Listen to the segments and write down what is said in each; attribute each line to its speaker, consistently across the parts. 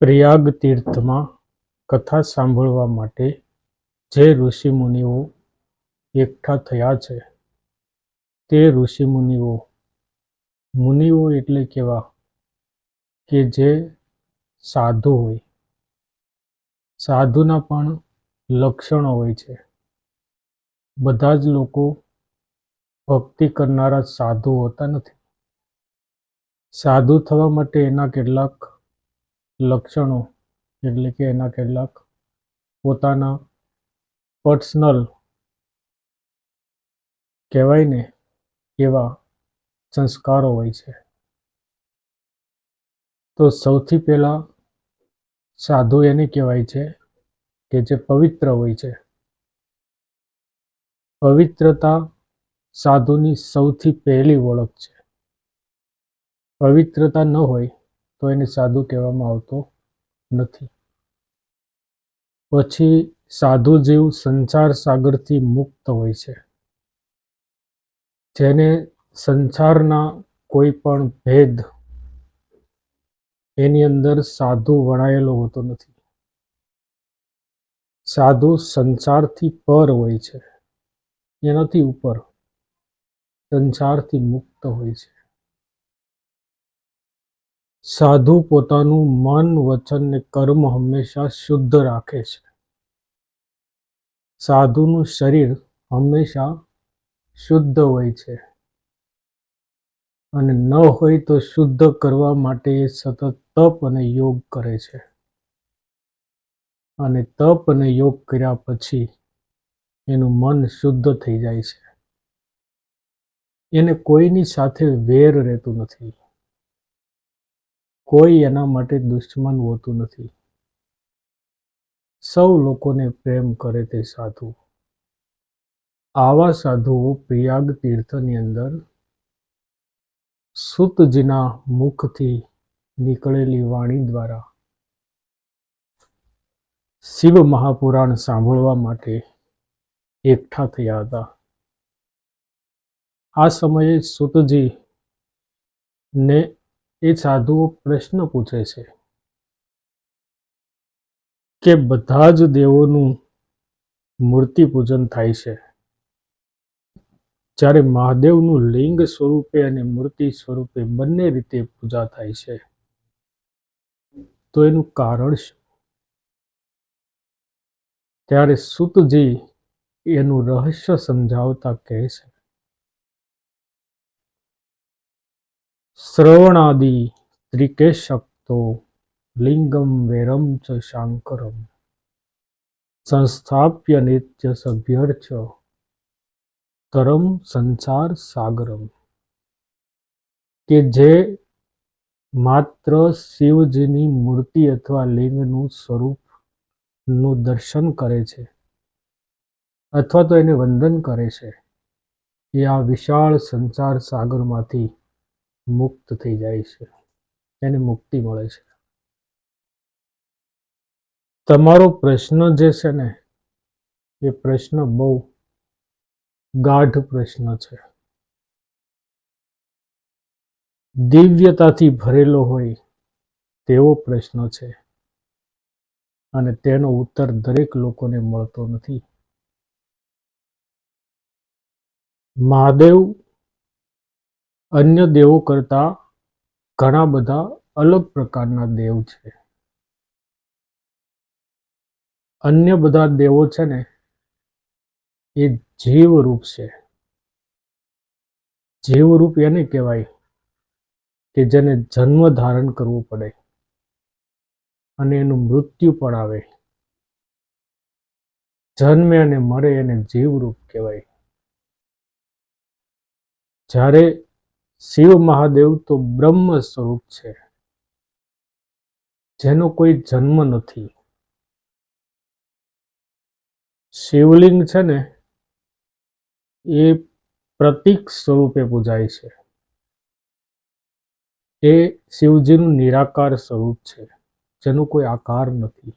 Speaker 1: પ્રયાગ તીર્થમાં કથા સાંભળવા માટે જે ઋષિમુનિઓ એકઠા થયા છે તે ઋષિમુનિઓ મુનિઓ એટલે કેવા કે જે સાધુ હોય. સાધુના પણ લક્ષણો હોય છે. બધા જ લોકો ભક્તિ કરનારા સાધુ હોતા નથી. સાધુ થવા માટે એના કેટલાક લક્ષણો એટલે કે એના કેટલાક પોતાના પર્સનલ કહેવાય ને એવા સંસ્કારો હોય છે. તો સૌથી પહેલા સાધુ એને કહેવાય છે કે જે પવિત્ર હોય છે. પવિત્રતા સાધુની સૌથી પહેલી ઓળખ છે. પવિત્રતા ન હોય તો એને સાધુ કહેવામાં આવતો નથી. પછી સાધુ જીવ સંસાર સાગરથી મુક્ત હોય છે. જેને સંસારના કોઈ પણ ભેદ એની અંદર સાધુ વણાયેલો હોતો નથી. સાધુ સંસારથી પર હોય છે, એનાથી ઉપર સંસારથી મુક્ત હોય છે. સાધુ પોતાનું મન, વચન ને કર્મ હંમેશા શુદ્ધ રાખે છે. સાધુનું શરીર હંમેશા શુદ્ધ હોય છે અને ન હોય તો શુદ્ધ કરવા માટે એ સતત તપ અને યોગ કરે છે. અને તપ અને યોગ કર્યા પછી એનું મન શુદ્ધ થઈ જાય છે. એને કોઈની સાથે વેર રહેતું નથી. કોઈ એના માટે દુશ્મન હોતું નથી. સૌ લોકોને પ્રેમ કરે તે સાધુ. આવા સાધુઓ પ્રયાગ તીર્થની અંદર સૂતજીના મુખથી નીકળેલી વાણી દ્વારા શિવ મહાપુરાણ સાંભળવા માટે એકઠા થયા હતા. આ સમયે સૂતજી ને એ સાધુઓ પ્રશ્ન પૂછે છે કે બધા જ દેવોનું મૂર્તિ પૂજન થાય છે, જ્યારે મહાદેવનું લિંગ સ્વરૂપે અને મૂર્તિ સ્વરૂપે બંને રીતે પૂજા થાય છે, તો એનું કારણ શું? ત્યારે સૂતજી એનું રહસ્ય સમજાવતા કહે છે, શ્રવણાદિ ત્રિકેશક્તો લિંગમ વેરમ ચ શાંકરમ સંસ્થાપ્ય નિત્ય સભ્યર્ચ તરમ સંસાર સાગરમ. કે જે માત્ર શિવજીની મૂર્તિ અથવા લિંગનું સ્વરૂપનું દર્શન કરે છે અથવા તો એને વંદન કરે છે, એ આ વિશાળ સંસાર સાગરમાંથી મુક્ત થઈ જાય છે, એને મુક્તિ મળે છે. તમારો પ્રશ્ન જે છે ને એ પ્રશ્ન બહુ ગાઢ પ્રશ્ન છે. દિવ્યતાથી ભરેલો હોય તેવો પ્રશ્ન છે અને તેનો ઉત્તર દરેક લોકોને મળતો નથી. મહાદેવ અન્ય દેવો કરતા ઘણા બધા અલગ પ્રકારના દેવ છે. અન્ય બધા દેવો છે ને એ જીવરૂપ છે. જીવરૂપ એને કહેવાય કે જેને જન્મ ધારણ કરવું પડે અને એનું મૃત્યુ પણ આવે. જન્મે અને મરે એને જીવરૂપ કહેવાય. જ્યારે શિવ મહાદેવ તો બ્રહ્મ સ્વરૂપ છે, જેનો કોઈ જન્મ નથી. શિવલિંગ છે ને એ પ્રતીક સ્વરૂપે પૂજાય છે. એ શિવજીનું નિરાકાર સ્વરૂપ છે, જેનો કોઈ આકાર નથી.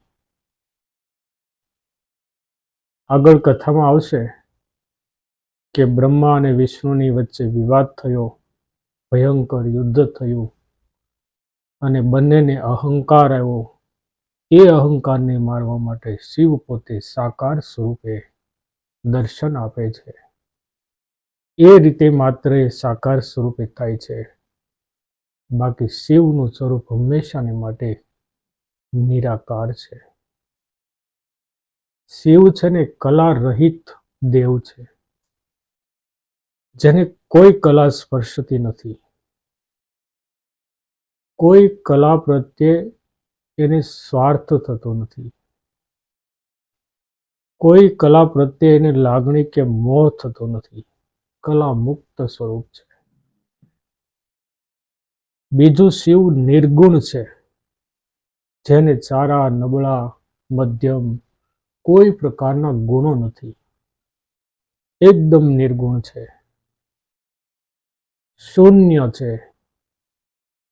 Speaker 1: આગળ કથામાં આવશે કે બ્રહ્મા અને વિષ્ણુની વચ્ચે વિવાદ થયો, ભયંકર યુદ્ધ થયું અને બંનેને અહંકાર આવ્યો એ અહંકારને મારવા માટે શિવ પોતે સાકાર સ્વરૂપે દર્શન આપે છે. એ રીતે માત્ર એ સાકાર સ્વરૂપે થાય છે. બાકી શિવનું સ્વરૂપ હંમેશાને માટે નિરાકાર છે. શિવ છે ને કલા રહિત દેવ છે, જેને કોઈ કલા સ્પર્શતી નથી. કોઈ કલા પ્રત્યે એને સ્વાર્થ થતો નથી. કોઈ કલા પ્રત્યે એને લાગણી કે મોહ થતો નથી. કલા મુક્ત સ્વરૂપ છે. બીજું શિવ નિર્ગુણ છે, જેને સારા, નબળા, મધ્યમ કોઈ પ્રકારના ગુણો નથી. એકદમ નિર્ગુણ છે, શૂન્ય છે,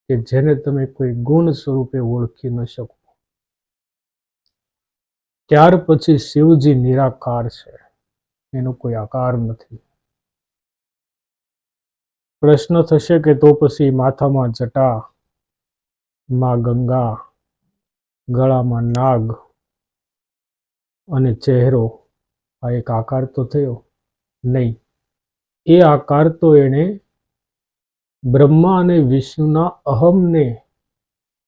Speaker 1: કે જેને તમે કોઈ ગુણ સ્વરૂપે ઓળખી ન શકો. ત્યાર પછી શિવજી નિરાકાર છે, એનો કોઈ આકાર નથી. પ્રશ્ન થશે કે તો પછી માથામાં જટા, માં ગંગા, ગળામાં નાગ અને ચહેરો, આ એક આકાર તો થયો? નહીં. એ આકાર તો એણે બ્રહ્મા અને વિષ્ણુના અહમને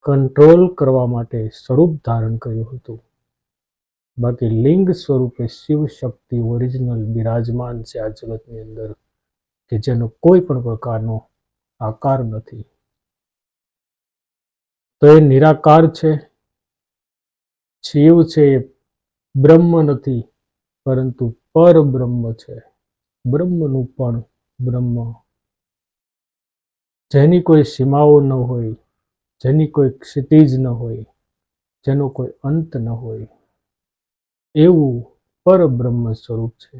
Speaker 1: કંટ્રોલ કરવા માટે સ્વરૂપ ધારણ કર્યું હતું. બાકી લિંગ સ્વરૂપે શિવ શક્તિ ઓરિજિનલ બિરાજમાન છે આ જગતની અંદર, કે જેનો કોઈ પણ પ્રકારનો આકાર નથી. તો એ નિરાકાર છે. શિવ છે એ બ્રહ્મ નથી, પરંતુ પરબ્રહ્મ છે. બ્રહ્મનું પણ બ્રહ્મ, જેની કોઈ સીમાઓ ન હોય, જેની કોઈ ક્ષિતિજ ન હોય, જેનો કોઈ અંત ન હોય, એવું પરબ્રહ્મ સ્વરૂપ છે.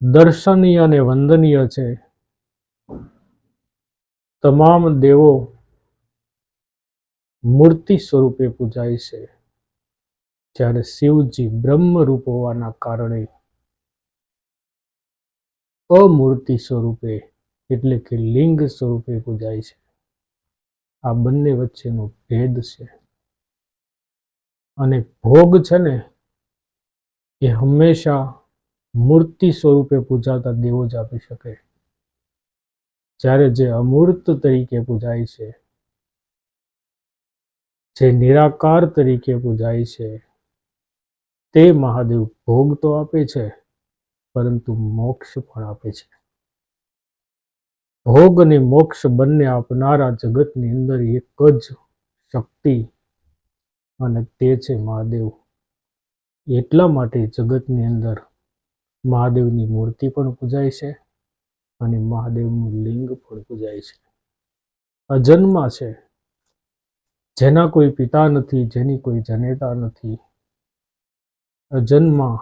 Speaker 1: દર્શનીય અને વંદનીય છે. તમામ દેવો મૂર્તિ સ્વરૂપે પૂજાય છે, જ્યારે શિવજી બ્રહ્મરૂપ હોવાના કારણે અમૂર્તિ સ્વરૂપે એટલે કે લિંગ સ્વરૂપે પૂજાય છે. આ બંને વચ્ચેનો ભેદ છે. અને ભોગ છે ને એ હંમેશા મૂર્તિ સ્વરૂપે પૂજાતા દેવો જ આપી શકે, જ્યારે જે અમૂર્ત તરીકે પૂજાય છે, જે નિરાકાર તરીકે પૂજાય છે, તે મહાદેવ ભોગ તો આપે છે, પરંતુ મોક્ષ પણ આપે છે. ભોગ અને મોક્ષ બંને આપનારા જગતની અંદર એક જ શક્તિ, અને તે છે મહાદેવ. એટલા માટે જગતની અંદર મહાદેવની મૂર્તિ પણ પૂજાય છે, અને મહાદેવનું લિંગ પણ પૂજાય છે. અજન્મા છે, જેના કોઈ પિતા નથી, જેની કોઈ જનેતા નથી. અજન્મા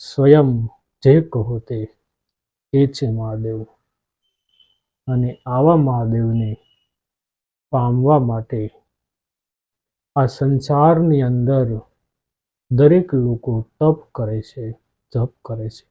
Speaker 1: સ્વયં જે કહો તે, એ છે મહાદેવ. અને આવા મહાદેવને પામવા માટે આ સંસારની અંદર દરેક લોકો તપ કરે છે, જપ કરે છે.